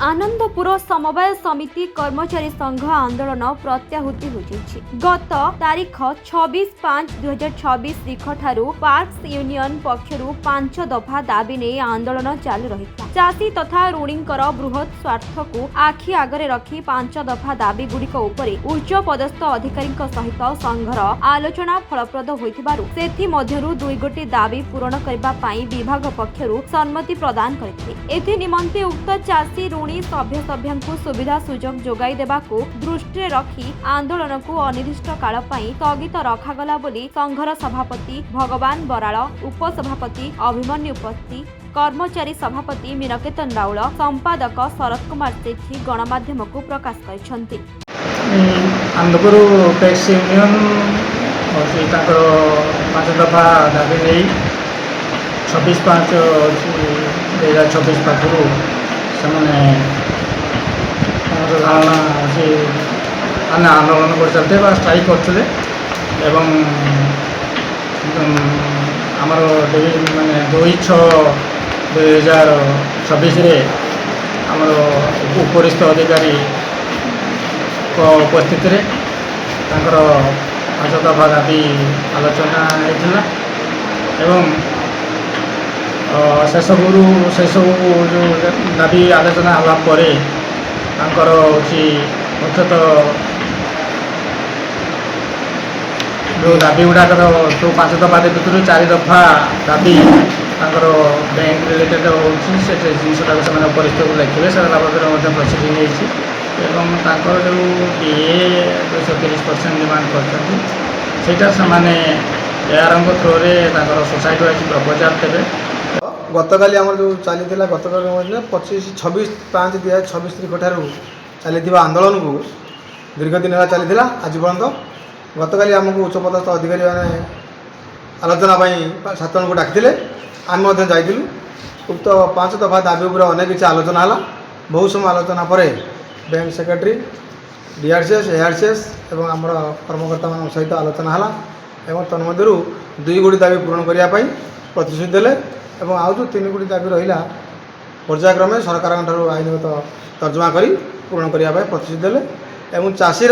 आनंदपुर समवाय समिति कर्मचारी संघ आंदोलन प्रत्याहुति होइछि। गत तारीख 26/5/2026 तारिख ठारू पार्क्स यूनियन पक्षरु 5 दफा दाबी ने आंदोलन चालू रहिता। चाषी तथा ऋणींकर बृहत स्वार्थ को आखि आगरे रखी 5 दफा दाबी गुड़िक उपरे उच्च पदस्थ अधिकारी सहित संघर आलोचना फलप्रद होइथिबारु सेथि मध्यरु 2 गोटी दाबी पूरण करबा पई विभाग पक्षरु सम्मति प्रदान करथिले। एथि निमंते उक्त चाषी ऋणी सभ्य सुविधा सुजोग जोगाई देबाकू दृष्टि रखी आंदोलन को अनिर्दिष्ट काल पई स्थगित रखागला बोली संघर सभापति भगवान बराळ, उपसभापति अभिमन्यु पति, कर्मचारी सभापति मीनकेतन राउल, संपादक शरद कुमार सेठी गणमाध्यम को प्रकाश करिसंति। आनंदपुर पैक्स यूनियन और 5 दफा दाबी नहीं 26/5/2026 पाखु से धारणा से आंदोलन कर चलते स्ट्राइक करते आमर माने 2/6/2026 आमर उपरिस्थ अधिकारी उपस्थित 5 दफा दाबी आलोचना होता एवं से सब जो दाबी आलोचना होगापर मुख्यतः जो दाबी गुड़ाक जो 5 दफा भितर 4 दफा दाबी बैंक रिलेटेड होता जिनटा से परिस्थिति लिखे से बाबद प्रोसीडिंग होकर जो DA 230% डिमांड करटा से थ्रोरे सोसाइटी वाइज प्रपोजाल देवे। गतकाली आम जो चली गतकाल 26/5/2026 तारिख ठारू चली आंदोलन को दीर्घ दिन है चली आज पर्यंत। गतकाली आमको उच्चपदस्थ अधिकारी मैंने आलोचना 7 जन को डाकी आम जाइलु उक्त 5 दफा दाबी उपर अनेक किसी आलोचना है। बहुत समय आलोचना पर बैंक सेक्रेटरी DRCS ARCS और आम कर्मकर्ता मान सहित आलोचना है। तन्मध्य 2 गोटी दाबी पूरण करने प्रतिश्रुति देले और आउ जो 3 गोटी दाबी रहा पर्यायक्रमे सरकार आईनगत तर्जमा कर पूरण करने प्रतिश्रुति देले और चाषीर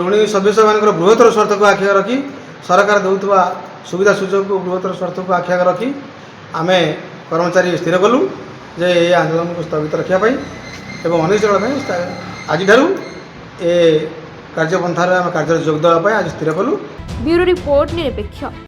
ऋणी सदस्य मान बृहत्तर स्वार्थ को आखि रखी सरकार देउथबा सुविधा सुजोग को बृहत्तर स्वार्थ को आखि रखी आम कर्मचारी स्थिर कलु जे ये आंदोलन को स्थगित रखापी और अनिश्चित आज ए कार्यपंथार आम कार्य जोग देवाई आज स्थिर कलु। ब्यूरो रिपोर्ट निरपेक्ष।